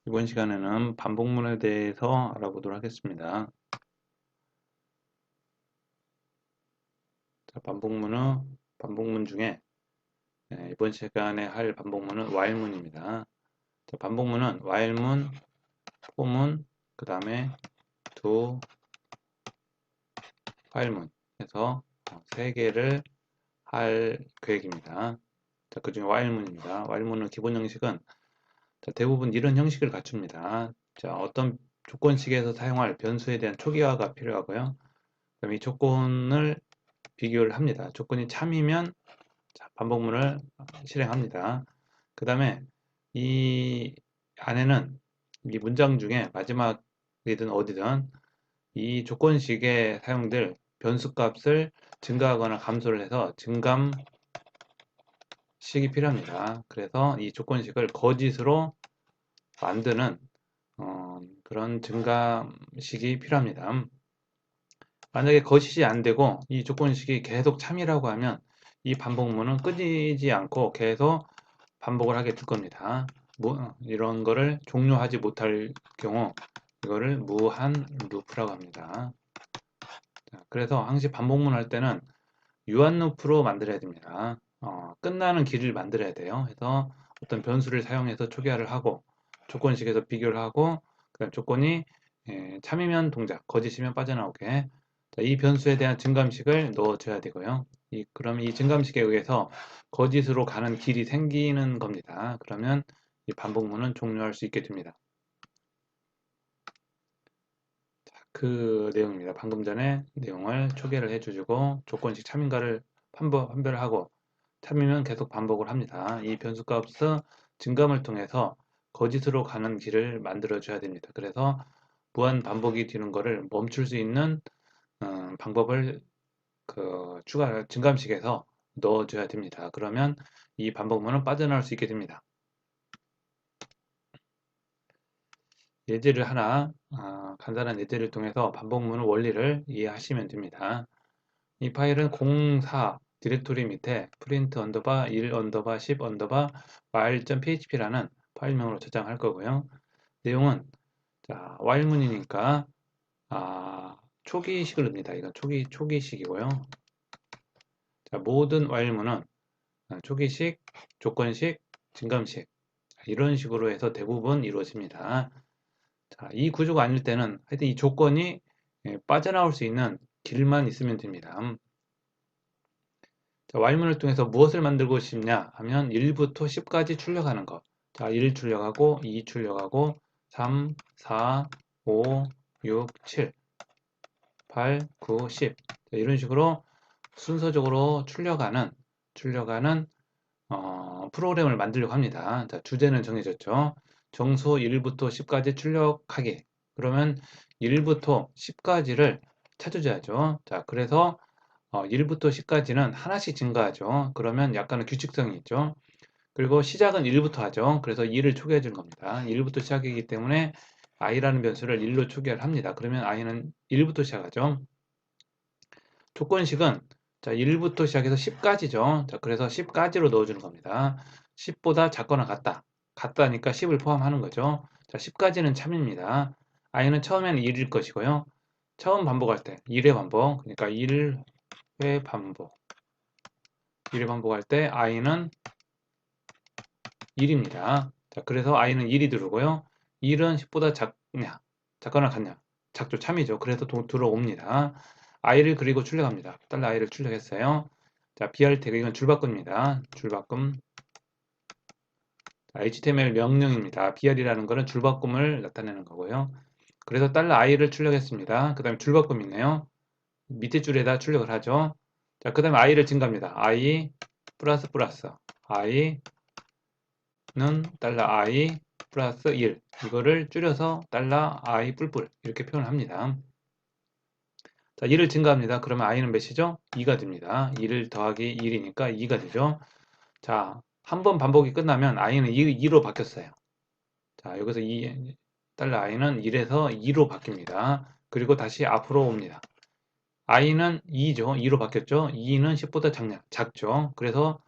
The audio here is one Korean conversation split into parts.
이번 시간에는 반복문에 대해서 알아보도록 하겠습니다. 자, 반복문 중에 이번 시간에 할 반복문은 while문입니다. 자, 반복문은 while문, for문, 그 다음에 do, while문 해서 3개를 할 계획입니다. 자, 그 중에 while문입니다. while문의 기본 형식은 대부분 이런 형식을 갖춥니다. 자, 어떤 조건식에서 사용할 변수에 대한 초기화가 필요하고요. 그럼 이 조건을 비교를 합니다. 조건이 참이면 반복문을 실행합니다. 그 다음에 이 안에는 이 문장 중에 마지막이든 어디든 이 조건식에 사용될 변수 값을 증가하거나 감소를 해서 증감식이 필요합니다. 그래서 이 조건식을 거짓으로 만드는 그런 증감식이 필요합니다. 만약에 거짓이 안 되고 이 조건식이 계속 참이라고 하면 이 반복문은 끊이지 않고 계속 반복을 하게 될 겁니다. 이런 거를 종료하지 못할 경우 이거를 무한 루프라고 합니다. 그래서 항시 반복문 할 때는 유한 루프로 만들어야 됩니다. 끝나는 길을 만들어야 돼요. 그래서 어떤 변수를 사용해서 초기화를 하고 조건식에서 비교를 하고 그다음 조건이 참이면 동작, 거짓이면 빠져나오게 이 변수에 대한 증감식을 넣어줘야 되고요. 그럼 이 증감식에 의해서 거짓으로 가는 길이 생기는 겁니다. 그러면 이 반복문은 종료할 수 있게 됩니다. 그 내용입니다. 방금 전에 내용을 초기화를 해주고 조건식 참인가를 판별하고 참이면 계속 반복을 합니다. 이 변수값의 증감을 통해서 거짓으로 가는 길을 만들어 줘야 됩니다. 그래서 무한 반복이 되는 것을 멈출 수 있는 방법을 증감식에서 넣어줘야 됩니다. 그러면 이 반복문은 빠져나올 수 있게 됩니다. 예제를 하나, 간단한 예제를 통해서 반복문 원리를 이해하시면 됩니다. 이 파일은 04 디렉토리 밑에 print 언더바 1 언더바 10 언더바 while.php라는 파일명으로 저장할 거고요. 내용은 while문이니까 초기식을 넣습니다. 이건 초기식이고요. 모든 while문은 초기식, 조건식, 증감식 이런 식으로 해서 대부분 이루어집니다. 이 구조가 아닐 때는 하여튼 이 조건이 빠져나올 수 있는 길만 있으면 됩니다. while문을 통해서 무엇을 만들고 싶냐 하면 1부터 10까지 출력하는 것. 1 출력하고 2 출력하고 3, 4, 5, 6, 7, 8, 9, 10 이런 식으로 순서적으로 출력하는 프로그램을 만들려고 합니다. 주제는 정해졌죠. 정수 1부터 10까지 출력하기. 그러면 1부터 10까지를 찾아줘야죠. 그래서 1부터 10까지는 하나씩 증가하죠. 그러면 약간의 규칙성이 있죠. 그리고 시작은 1부터 하죠. 그래서 2를 초기화해 주는 겁니다. 1부터 시작이기 때문에 i라는 변수를 1로 초기화를 합니다. 그러면 i는 1부터 시작하죠. 조건식은 1부터 시작해서 10까지죠. 그래서 10까지로 넣어주는 겁니다. 10보다 작거나 같다니까 10을 포함하는 거죠. 10까지는 참입니다. i는 처음에는 1일 것이고요. 처음 반복할 때 1회 반복, 그러니까 1회 반복. 1회 반복할 때 i는 1입니다. 그래서 i는 1이 들어오고요. 1은 10보다 작거나 같냐? 작죠, 참이죠. 그래서 들어옵니다. i를 그리고 출력합니다. $i를 출력했어요. br 태그 이건 줄바꿈입니다. 줄바꿈. HTML 명령입니다. br이라는 거는 줄바꿈을 나타내는 거고요. 그래서 $i를 출력했습니다. 그 다음에 줄바꿈 있네요. 밑에 줄에다 출력을 하죠. 그 다음에 i를 증가합니다. i 플러스 i는 $i 플러스 1 이거를 줄여서 $i 뿔뿔 이렇게 표현을 합니다. 1을 증가합니다. 그러면 i는 몇이죠? 2가 됩니다. 1을 더하기 1이니까 2가 되죠. 한 번 반복이 끝나면 i는 2로 바뀌었어요. 여기서 $i는 1에서 2로 바뀝니다. 그리고 다시 앞으로 옵니다. i는 2죠. 2로 바뀌었죠. 2는 10보다 작죠. 그래서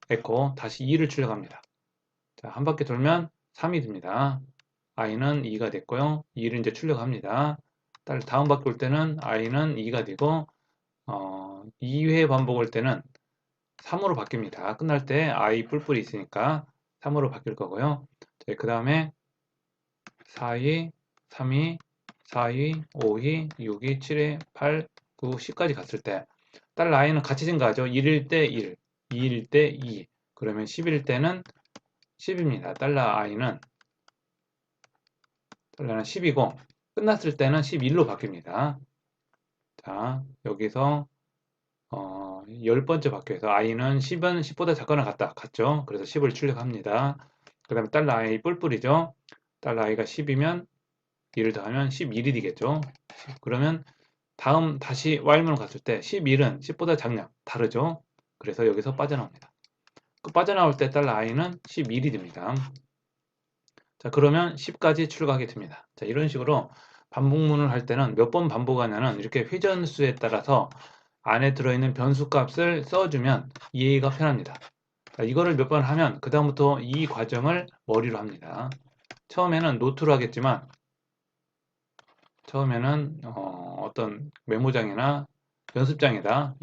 에코 다시 2를 출력합니다. 한 바퀴 돌면 3이 됩니다. i는 2가 됐고요. 2를 이제 출력합니다. 다음 바꿀 때는 i는 2가 되고 2회 반복 올 때는 3으로 바뀝니다. 끝날 때 i 뿔뿔이 있으니까 3으로 바뀔 거고요. 그 다음에 4위, 3위, 4위, 5위, 6위, 7위, 8, 9, 10까지 갔을 때 i는 같이 증가하죠. 1일 때 1, 2일 때 2, 그러면 10일 때는 10입니다. 달러는 10이고 끝났을 때는 11로 바뀝니다. 자, 여기서 10번째 바뀌어서 i는 10은 10보다 작거나 같죠? 그래서 10을 출력합니다. 그 다음에 $i 뿔뿔이죠. $i가 10이면 2를 더하면 11이 되겠죠. 그러면 다음 다시 while문으로 갔을 때 11은 10보다 작냐? 다르죠. 그래서 여기서 빠져나옵니다. 그 빠져나올 때 $i는 11이 됩니다. 자, 그러면 10까지 출력하게 됩니다. 자, 이런 식으로 반복문을 할 때는 몇 번 반복하냐는 이렇게 회전수에 따라서 안에 들어있는 변수 값을 써주면 이해가 편합니다. 자, 이거를 몇 번 하면 그 다음부터 이 과정을 머리로 합니다. 처음에는 노트로 하겠지만 처음에는 어떤 메모장이나 연습장에다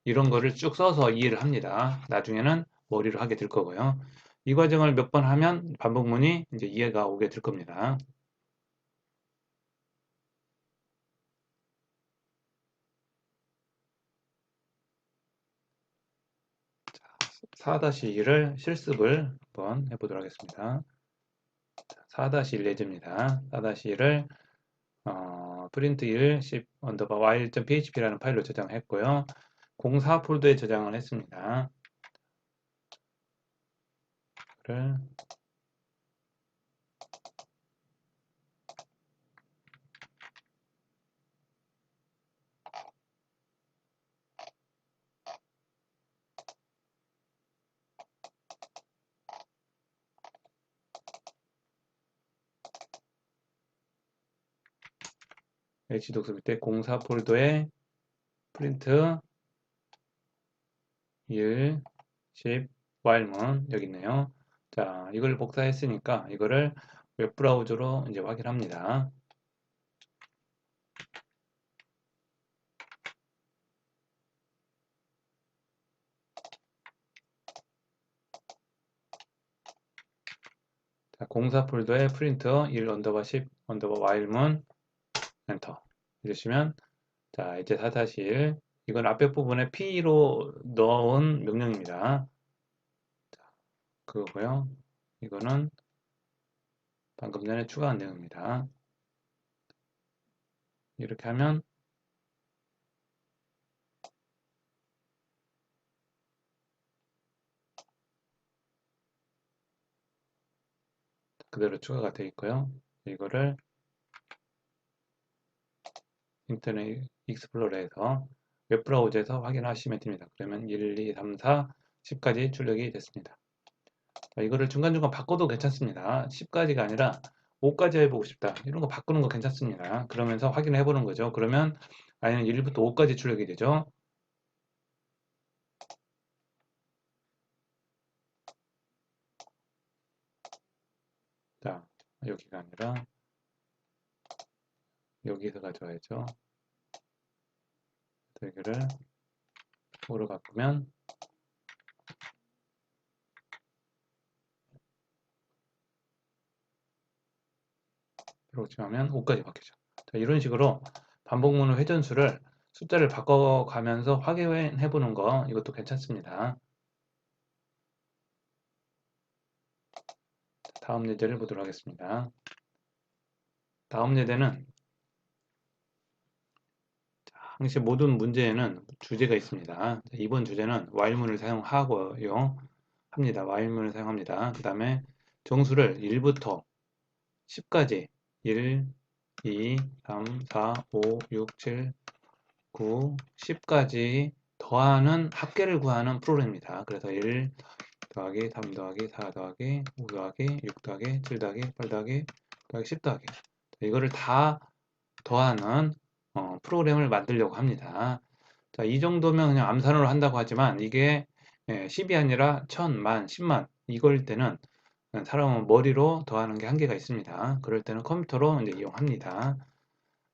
이런 거를 쭉 써서 이해를 합니다. 나중에는 머리로 하게 될 거고요. 이 과정을 몇 번 하면 반복문이 이제 이해가 오게 될 겁니다. 자, 4-1을 실습을 한번 해보도록 하겠습니다. 4-1 예제입니다. 4-1을 print 1 10 while.php라는 파일로 저장했고요. 04 폴더에 저장을 했습니다. 를 H독스 밑에 04 폴더에 print 1 10 while문 여기 있네요. 자, 이걸 복사했으니까 이거를 웹브라우저로 이제 확인합니다. 자, 04 폴더에 print 1 언더바 10 언더바 while문 엔터 해주시면 자, 이제 4-1 이건 앞에 부분에 P로 넣은 명령입니다. 자, 그거고요. 이거는 방금 전에 추가한 내용입니다. 이렇게 하면 그대로 추가가 되어 있고요. 이거를 인터넷 익스플로러에서 웹브라우저에서 확인하시면 됩니다. 그러면 1, 2, 3, 4, 10까지 출력이 됐습니다. 자, 이거를 중간중간 바꿔도 괜찮습니다. 10까지가 아니라 5까지 해보고 싶다. 이런 거 바꾸는 거 괜찮습니다. 그러면서 확인해 보는 거죠. 그러면 i는 1부터 5까지 출력이 되죠. 자, 여기가 아니라 여기서 가져와야죠. 여기를 5로 바꾸면 이렇게 하면 5까지 바뀌죠. 자, 이런 식으로 반복문의 회전수를 숫자를 바꿔가면서 확인해 보는 거 이것도 괜찮습니다. 다음 예제를 보도록 하겠습니다. 다음 예제는 항시 모든 문제에는 주제가 있습니다. 이번 주제는 while문을 사용하고요. while문을 사용합니다. 그 다음에 정수를 1부터 10까지 1, 2, 3, 4, 5, 6, 7, 9, 10까지 더하는 합계를 구하는 프로그램입니다. 그래서 1 더하기 3 더하기 4 더하기 5 더하기 6 더하기 7 더하기 8 더하기 10 더하기 이거를 다 더하는 프로그램을 만들려고 합니다. 자, 이 정도면 그냥 암산으로 한다고 하지만 이게 10이 아니라 1000, 만, 10만 이거일 때는 사람은 머리로 더하는 게 한계가 있습니다. 그럴 때는 컴퓨터로 이제 이용합니다.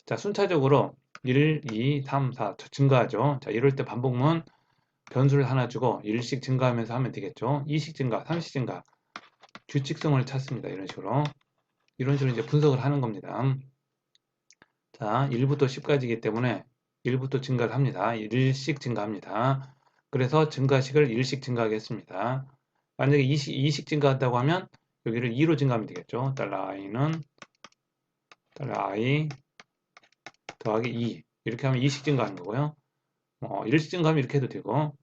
자, 순차적으로 1, 2, 3, 4 증가하죠. 자, 이럴 때 반복문 변수를 하나 주고 1씩 증가하면서 하면 되겠죠. 2씩 증가, 3씩 증가, 규칙성을 찾습니다. 이런 식으로. 이런 식으로 이제 분석을 하는 겁니다. 자, 1부터 10까지이기 때문에 1부터 증가를 합니다. 1씩 증가합니다. 그래서 증가식을 1씩 증가하겠습니다. 만약에 2씩 증가한다고 하면 여기를 2로 증가하면 되겠죠. $i는 $i 더하기 2 이렇게 하면 2씩 증가하는 거고요. 1씩 증가하면 이렇게 해도 되고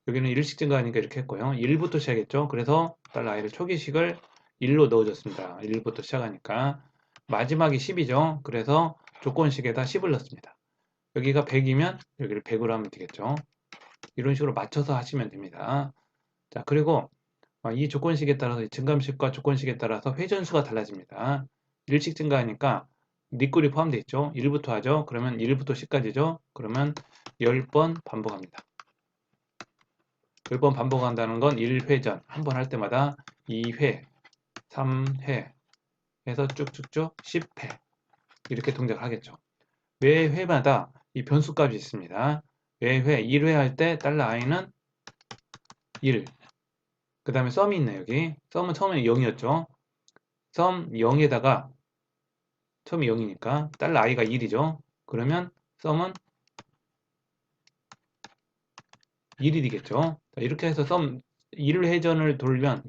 여기는 1씩 증가하니까 이렇게 했고요. 1부터 시작했죠. 그래서 $i를 초기식을 1로 넣어줬습니다. 1부터 시작하니까 마지막이 10이죠. 그래서 조건식에다 10을 넣습니다. 여기가 100이면 여기를 100으로 하면 되겠죠. 이런 식으로 맞춰서 하시면 됩니다. 자, 그리고 이 조건식에 따라서 이 증감식과 조건식에 따라서 회전수가 달라집니다. 1씩 증가하니까 니꼴이 포함되어 있죠. 1부터 하죠. 그러면 1부터 10까지죠. 그러면 10번 반복합니다. 10번 반복한다는 건 1회전 한 번 할 때마다 2회, 3회 해서 쭉쭉쭉 10회 이렇게 동작을 하겠죠. 매 회마다 이 변수값이 있습니다. 매 회, 1회 할 때 $i는 1. 그 다음에 썸이 있네 여기. 썸은 처음에 0이었죠. 썸 0에다가 처음이 0이니까 $i가 1이죠. 그러면 썸은 1이 되겠죠. 자, 이렇게 해서 썸 1회전을 돌면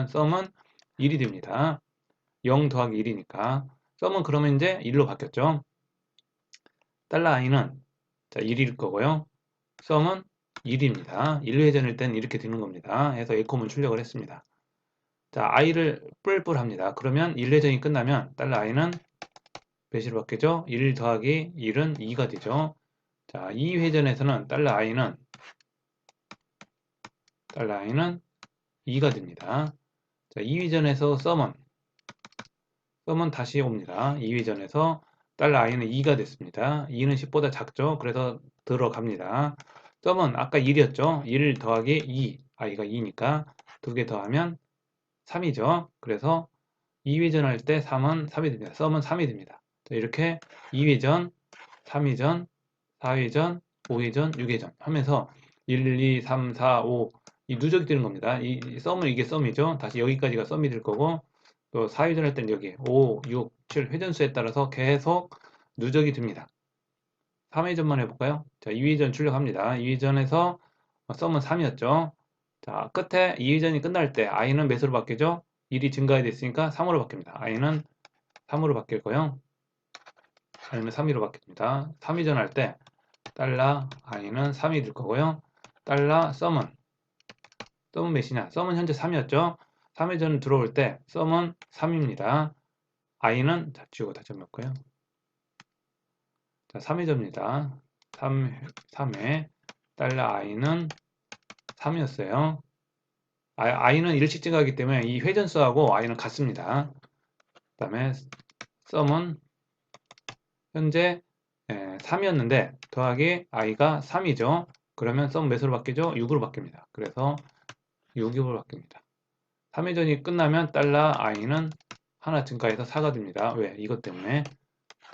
썸은 1이 됩니다. 0 더하기 1이니까 썸은 그러면 이제 1로 바뀌었죠. $i는 자 1일 거고요. 썸은 1입니다. 1회전일 땐 이렇게 되는 겁니다. 해서 에코문 출력을 했습니다. 자, i를 뿔뿔합니다. 그러면 1회전이 끝나면 $i는 몇으로 바뀌죠? 1 더하기 1은 2가 되죠. 자, 2회전에서는 $i는 2가 됩니다. 자, 2회전에서 썸은 다시 옵니다. 2회전에서 $i는 2가 됐습니다. 2는 10보다 작죠? 그래서 들어갑니다. 썸은 아까 1이었죠? 1 더하기 2, i가 2니까 두 개 더하면 3이죠. 그래서 2회전 할 때 3은 3이 됩니다. 썸은 3이 됩니다. 자, 이렇게 2회전, 3회전, 4회전, 5회전, 6회전 하면서 1, 2, 3, 4, 5 이 누적이 되는 겁니다. 이 썸은 이게 썸이죠. 다시 여기까지가 썸이 될 거고 또 4회전 할 때는 여기 5, 6, 7 회전수에 따라서 계속 누적이 됩니다. 3회전만 해볼까요? 자, 2회전 출력합니다. 2회전에서 썸은 3이었죠. 자, 끝에 2회전이 끝날 때 i는 몇으로 바뀌죠? 1이 증가해 됐으니까 3으로 바뀝니다. i는 3으로 바뀔 거요. i는 3으로 바뀝니다. 3회전 할 때 $i는 3이 될 거고요. 썸은 몇이냐? 썸은 현재 3이었죠. 3회전 들어올 때 썸은 3입니다. i는 자, 지우고 다시 한번 볼까요? 자, 3회전입니다. 3회 $i는 3이었어요. i는 1씩 증가하기 때문에 이 회전수하고 i는 같습니다. 그 다음에 썸은 현재 3이었는데 더하기 i가 3이죠. 그러면 썸 몇으로 바뀌죠? 6으로 바뀝니다. 그래서 6으로 바뀝니다. 3회전이 끝나면 $i는 하나 증가해서 4가 됩니다. 왜? 이것 때문에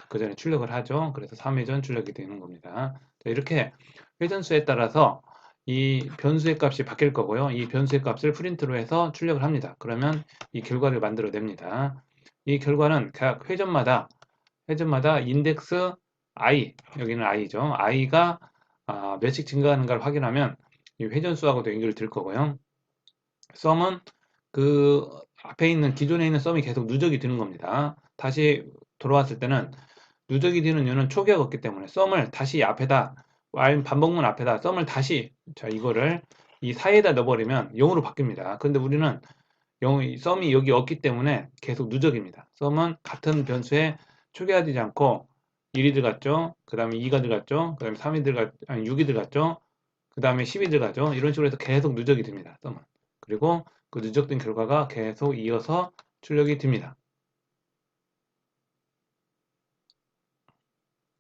그 전에 출력을 하죠. 그래서 3회전 출력이 되는 겁니다. 자, 이렇게 회전수에 따라서 이 변수의 값이 바뀔 거고요. 이 변수의 값을 프린트로 해서 출력을 합니다. 그러면 이 결과를 만들어냅니다. 이 결과는 각 회전마다 인덱스 i, 여기는 i죠. i가 몇씩 증가하는가를 확인하면 이 회전수하고도 연결이 될 거고요. 썸은 그 앞에 있는 기존에 있는 썸이 계속 누적이 되는 겁니다. 다시 돌아왔을 때는 누적이 되는 이유는 초기화가 없기 때문에 썸을 다시 앞에다 반복문 앞에다 썸을 다시 자 이거를 이 사이에다 넣어버리면 0으로 바뀝니다. 그런데 우리는 썸이 여기 없기 때문에 계속 누적입니다. 썸은 같은 변수에 초기화되지 않고 1이 들어갔죠. 그 다음에 2가 들어갔죠. 그 다음에 3이 아니 6이 들어갔죠. 그 다음에 10이 들어가죠. 이런 식으로 해서 계속 누적이 됩니다. 썸은. 그리고 그 누적된 결과가 계속 이어서 출력이 됩니다.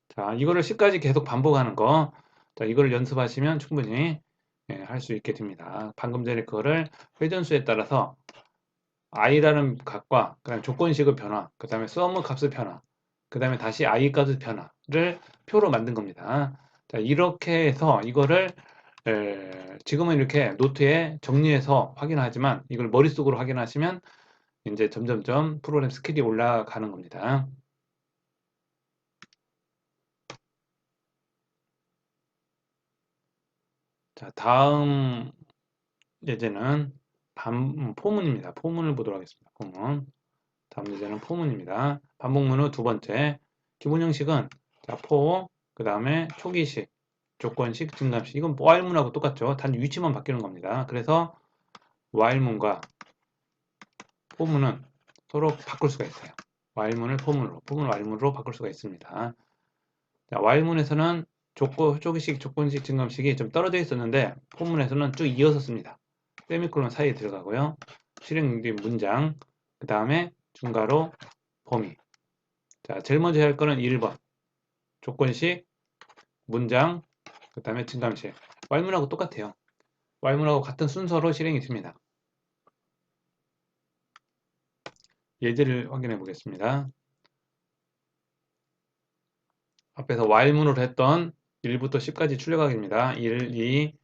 자, 이거를 10까지 계속 반복하는 거. 자, 이거를 연습하시면 충분히 할 수 있게 됩니다. 방금 전에 그거를 회전수에 따라서 i라는 값과 그다음에 조건식의 변화, 그다음에 sum 값의 변화, 그다음에 다시 i 값의 변화를 표로 만든 겁니다. 자, 이렇게 해서 이거를 지금은 이렇게 노트에 정리해서 확인하지만 이걸 머릿속으로 확인하시면 이제 점점점 프로그램 스킬이 올라가는 겁니다. 자, 다음 예제는 포문입니다. 포문을 보도록 하겠습니다. 포문. 다음 예제는 포문입니다. 반복문 후 두 번째. 기본 형식은 자, 그 다음에 초기식, 조건식, 증감식. 이건 while문하고 똑같죠. 단 위치만 바뀌는 겁니다. 그래서 while문과 포문은 서로 바꿀 수가 있어요. while문을 포문으로, 포문을 while문으로 바꿀 수가 있습니다. 자, while문에서는 초기식, 조건식, 증감식이 좀 떨어져 있었는데 포문에서는 쭉 이어서 씁니다. 세미콜론 사이에 들어가고요. 실행 뒤 문장, 그 다음에 중괄호 범위. 자, 제일 먼저 해야 할 거는 1번. 조건식, 문장, 그 다음에 증감식. while문하고 똑같아요. while문하고 같은 순서로 실행이 됩니다. 예제를 확인해 보겠습니다. 앞에서 while문으로 했던 1부터 10까지 출력하기입니다. 1, 2,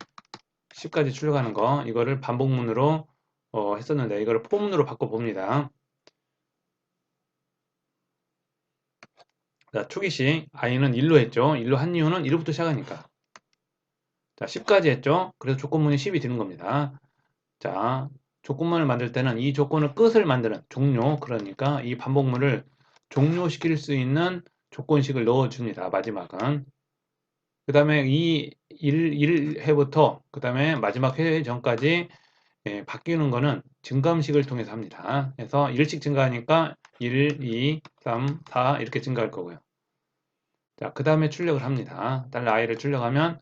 10까지 출력하는 거. 이거를 반복문으로 했었는데 이거를 포문으로 바꿔봅니다. 자, 초기식 i는 1로 했죠. 1로 한 이유는 1부터 시작하니까. 자, 10까지 했죠. 그래서 조건문이 10이 되는 겁니다. 자, 조건문을 만들 때는 이 조건의 끝을 만드는 종료, 그러니까 이 반복문을 종료시킬 수 있는 조건식을 넣어줍니다. 마지막은. 그 다음에 이 1회부터 그 다음에 마지막 회 전까지 바뀌는 거는 증감식을 통해서 합니다. 그래서 1씩 증가하니까 1, 2, 3, 4 이렇게 증가할 거고요. 자, 그 다음에 출력을 합니다. $i를 출력하면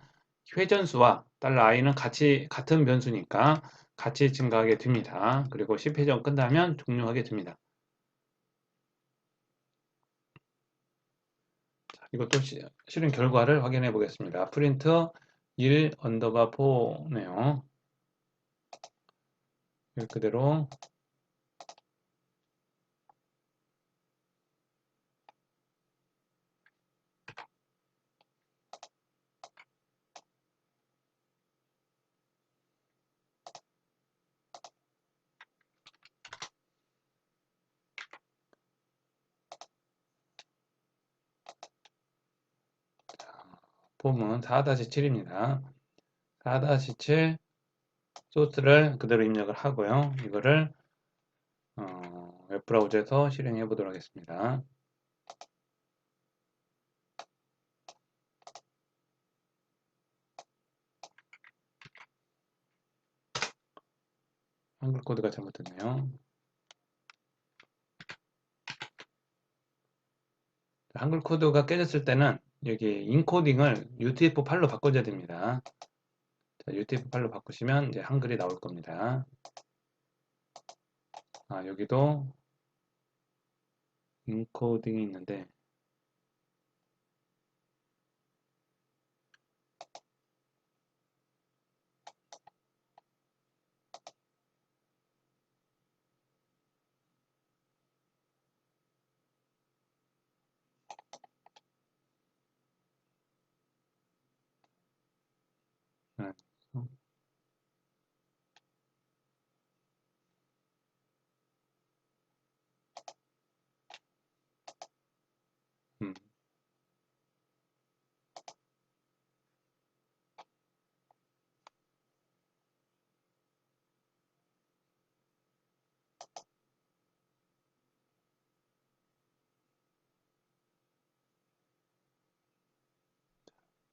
회전수와 $i는 같은 변수니까 같이 증가하게 됩니다. 그리고 10회전 끝나면 종료하게 됩니다. 자, 이것도 실행 결과를 확인해 보겠습니다. 프린트 1 언더바 4네요. 그대로 폼은 4-7입니다. 4-7 소스를 그대로 입력을 하고요. 이거를 웹브라우저에서 실행해 보도록 하겠습니다. 한글 코드가 잘못됐네요. 한글 코드가 깨졌을 때는 여기 인코딩을 UTF-8로 바꿔줘야 됩니다. 자, UTF-8로 바꾸시면 이제 한글이 나올 겁니다. 아, 여기도 인코딩이 있는데 네. 음,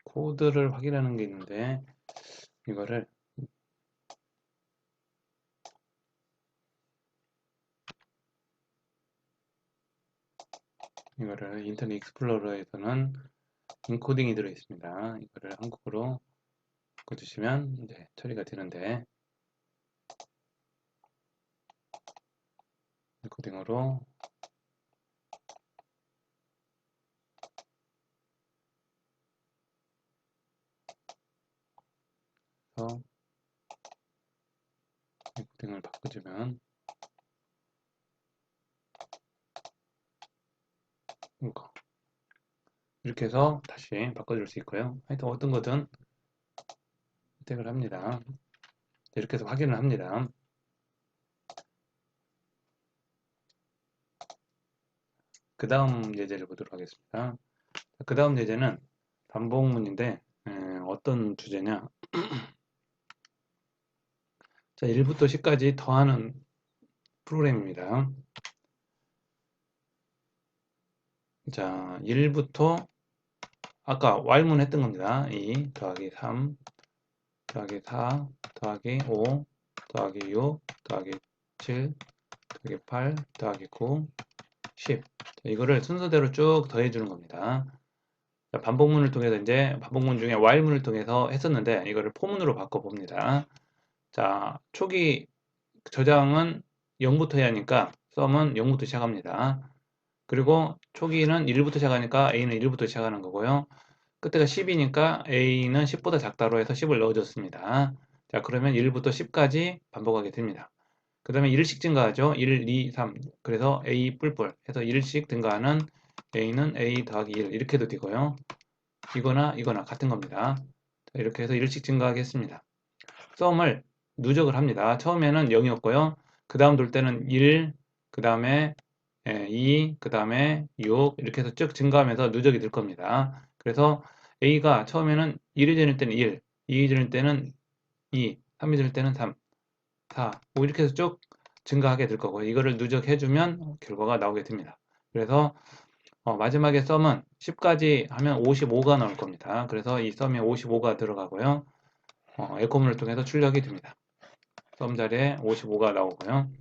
코드를 확인하는 게 있는데 이거를 인터넷 익스플로러에서는 인코딩이 들어 있습니다. 이거를 한국어로 바꿔주시면 이제 처리가 되는데 인코딩으로 해서 인코딩을 바꿔주면 이거. 이렇게 해서 다시 바꿔줄 수 있고요. 하여튼 어떤 거든 선택을 합니다. 이렇게 해서 확인을 합니다. 그 다음 예제를 보도록 하겠습니다. 그 다음 예제는 반복문인데 어떤 주제냐. 자, 1부터 10까지 더하는 프로그램입니다. 자, 1부터 아까 Y문 했던 겁니다. 2 더하기 3 더하기 4 더하기 5 더하기 6 더하기 7 더하기 8 더하기 9 10. 자, 이거를 순서대로 쭉 더해 주는 겁니다. 자, 반복문을 통해서 이제 반복문 중에 while문을 통해서 했었는데 이거를 포문으로 바꿔 봅니다. 자, 초기 저장은 0부터 해야 하니까 sum은 0부터 시작합니다. 그리고 초기는 1부터 시작하니까 a는 1부터 시작하는 거고요. 끝에가 10이니까 a는 10보다 작다로 해서 10을 넣어줬습니다. 자, 그러면 1부터 10까지 반복하게 됩니다. 그 다음에 1씩 증가하죠. 1, 2, 3. 그래서 a 뿔뿔 해서 1씩 증가하는 a는 a 더하기 1 이렇게 해도 되고요. 이거나 같은 겁니다. 자, 이렇게 해서 1씩 증가하겠습니다. sum을 누적을 합니다. 처음에는 0이었고요. 그 다음 돌 때는 1, 그 다음에 2, 그 다음에 6 이렇게 해서 쭉 증가하면서 누적이 될 겁니다. 그래서 a가 처음에는 1이 되는 때는 1, 2이 되는 때는 2, 3이 되는 때는 3, 4, 5 이렇게 해서 쭉 증가하게 될 거고 이거를 누적해주면 결과가 나오게 됩니다. 그래서 마지막에 sum은 10까지 하면 55가 나올 겁니다. 그래서 이 sum에 55가 들어가고요. 에코문을 통해서 출력이 됩니다. sum 자리에 55가 나오고요.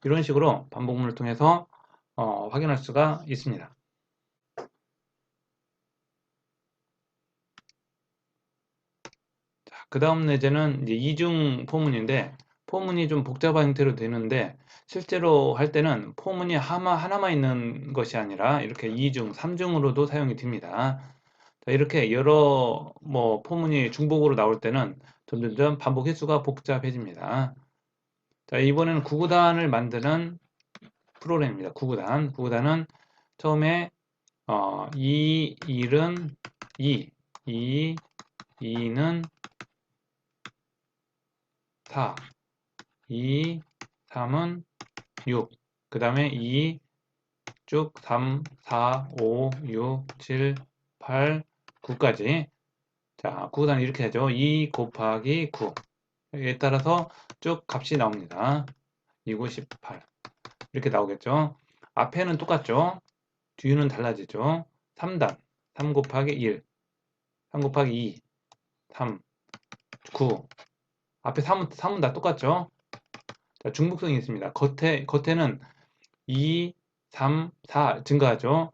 이런 식으로 반복문을 통해서 확인할 수가 있습니다. 그 다음 예제는 이제 이중 포문인데 포문이 좀 복잡한 형태로 되는데 실제로 할 때는 포문이 하나만 있는 것이 아니라 이렇게 2중, 3중으로도 사용이 됩니다. 자, 이렇게 여러 포문이 중복으로 나올 때는 점점점 반복 횟수가 복잡해집니다. 자, 이번에는 구구단을 만드는 프로그램입니다. 구구단. 구구단은 처음에 2, 1은 2, 2는 4, 2, 3은 6, 그 다음에 2, 쭉 3, 4, 5, 6, 7, 8, 9까지. 자, 구구단은 이렇게 하죠. 2 곱하기 9. 에 따라서 쭉 값이 나옵니다. 2, 9, 18. 이렇게 나오겠죠. 앞에는 똑같죠. 뒤는 달라지죠. 3단. 3 곱하기 1. 3 곱하기 2. 3, 9. 앞에 3은 다 똑같죠. 자, 중복성이 있습니다. 겉에는 2, 3, 4 증가하죠.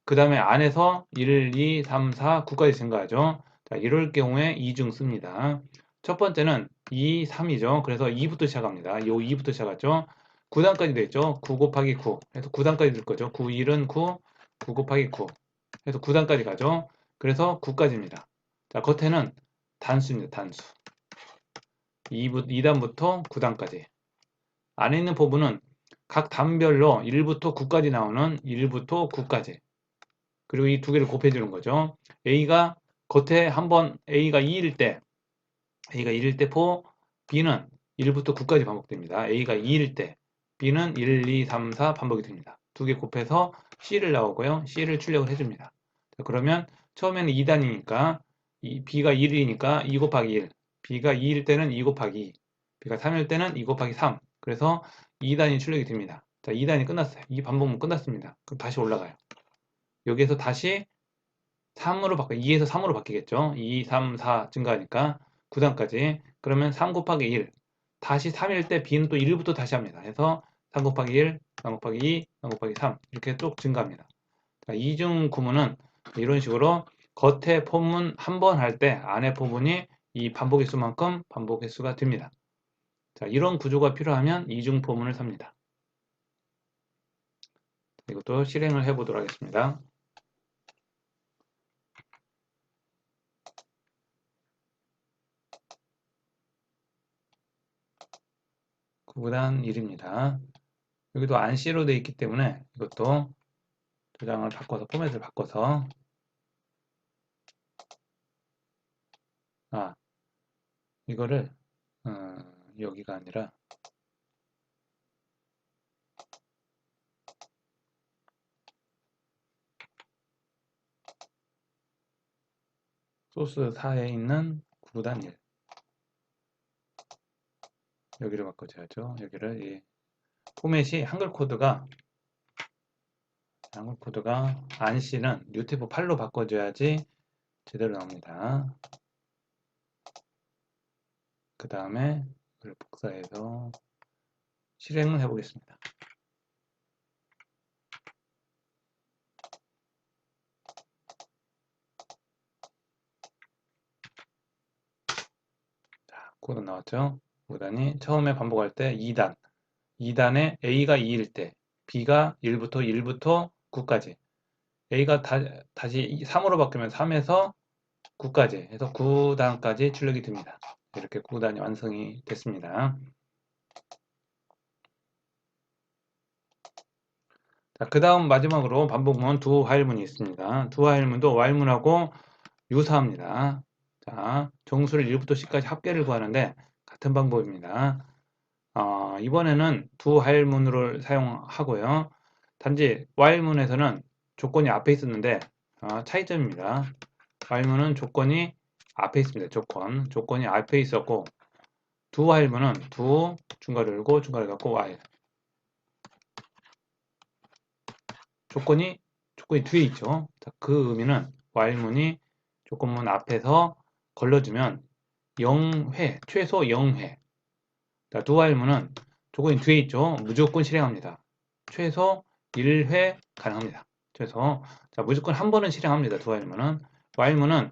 그 다음에 안에서 1, 2, 3, 4, 9까지 증가하죠. 자, 이럴 경우에 이중 씁니다. 첫 번째는 2, 3이죠. 그래서 2부터 시작합니다. 요 2부터 시작하죠. 9단까지 되죠. 9 곱하기 9 해서 9단까지 될 거죠. 9, 1은 9, 9 곱하기 9 해서 9단까지 가죠. 그래서 9까지입니다. 자, 겉에는 단수입니다. 단수. 2단부터 9단까지. 안에 있는 부분은 각 단별로 1부터 9까지 나오는 1부터 9까지. 그리고 이 두 개를 곱해주는 거죠. A가 겉에 한번 A가 2일 때, 포, B는 1부터 9까지 반복됩니다. A가 2일 때, B는 1, 2, 3, 4 반복이 됩니다. 두 개 곱해서 C를 나오고요. C를 출력을 해줍니다. 자, 그러면 처음에는 2단이니까 B가 1이니까 2 곱하기 1, B가 2일 때는 2 곱하기 2, B가 3일 때는 2 곱하기 3. 그래서 2단이 출력이 됩니다. 자, 2단이 끝났어요. 이 반복문 끝났습니다. 그럼 다시 올라가요. 여기에서 다시 2에서 3으로 바뀌겠죠. 2, 3, 4 증가하니까 9단까지. 그러면 3 곱하기 1. 다시 3일 때 B는 또 1부터 다시 합니다. 해서 3 곱하기 1, 3 곱하기 2, 3 곱하기 3 이렇게 쭉 증가합니다. 자, 이중 구문은 이런 식으로 겉에 포문 한 번 할 때 안에 포문이 이 반복 횟수만큼 반복 횟수가 됩니다. 자, 이런 구조가 필요하면 이중 포문을 삽니다. 이것도 실행을 해보도록 하겠습니다. 구구단 1입니다. 여기도 안C로 되어 있기 때문에 이것도 도장을 바꿔서 포맷을 바꿔서 이거를 여기가 아니라 소스 4에 있는 9단 1 여기를 바꿔줘야죠. 여기를 이 포맷이 한글 코드가 안씨는 뉴티브 8로 바꿔줘야지 제대로 나옵니다. 그 다음에 이걸 복사해서 실행을 해보겠습니다. 자, 코드 나왔죠? 5단이 처음에 반복할 때 2단에 A가 2일 때 B가 1부터 9까지 A가 다시 3으로 바뀌면 3에서 9까지 해서 9단까지 출력이 됩니다. 이렇게 9단이 완성이 됐습니다. 자, 그 다음 마지막으로 반복문 두 화일문이 있습니다. 두 화일문도 while문하고 유사합니다. 자, 정수를 1부터 10까지 합계를 구하는데 같은 방법입니다. 이번에는 두 화일문을 사용하고요. 단지 while문에서는 조건이 앞에 있었는데 차이점입니다. while문은 조건이 앞에 있습니다. 조건이 앞에 있었고 두 while문은 두 중괄호 열고 중괄호 닫고 while 조건이 뒤에 있죠. 자, 그 의미는 while문이 조건문 앞에서 걸러주면 0회, 최소 0회. 자, 두 while문은 조건이 뒤에 있죠. 무조건 실행합니다. 최소 1회 가능합니다. 자, 무조건 한 번은 실행합니다. 두 while문은. while문은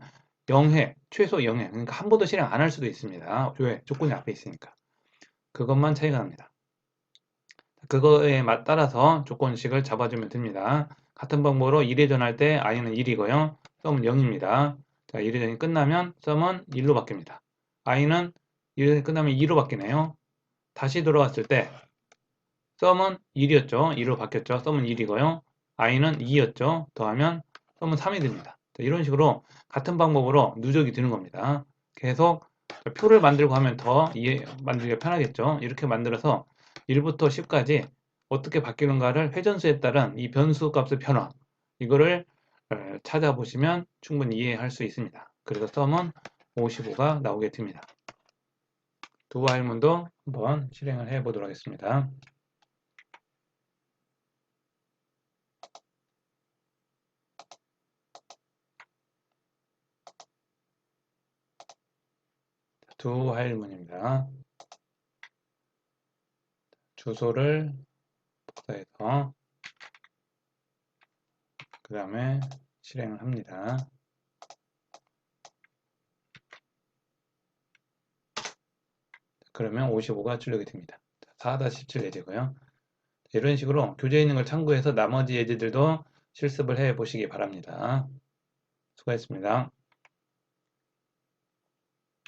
0회, 최소 0회. 그러니까 한 번도 실행 안 할 수도 있습니다. 왜? 조건이 앞에 있으니까. 그것만 차이가 납니다. 그거에 따라서 조건식을 잡아주면 됩니다. 같은 방법으로 1회 전할 때 i는 1이고요. 썸은 0입니다. 자, 1회 전이 끝나면 썸은 1로 바뀝니다. i는 1회 전이 끝나면 2로 바뀌네요. 다시 돌아왔을 때 썸은 1이었죠. 2로 바뀌었죠. 썸은 1이고요. i는 2였죠. 더하면 썸은 3이 됩니다. 자, 이런 식으로 같은 방법으로 누적이 되는 겁니다. 계속 표를 만들고 하면 더 만들기가 편하겠죠. 이렇게 만들어서 1부터 10까지 어떻게 바뀌는가를 회전수에 따른 이 변수 값의 변화 이거를 찾아보시면 충분히 이해할 수 있습니다. 그래서 썸은 55가 나오게 됩니다. 두 while문도 한번 실행을 해 보도록 하겠습니다. 두 while문입니다. 주소를 복사해서 그 다음에 실행을 합니다. 그러면 55가 출력이 됩니다. 4-17 예제고요. 이런 식으로 교재에 있는 걸 참고해서 나머지 예제들도 실습을 해 보시기 바랍니다. 수고했습니다.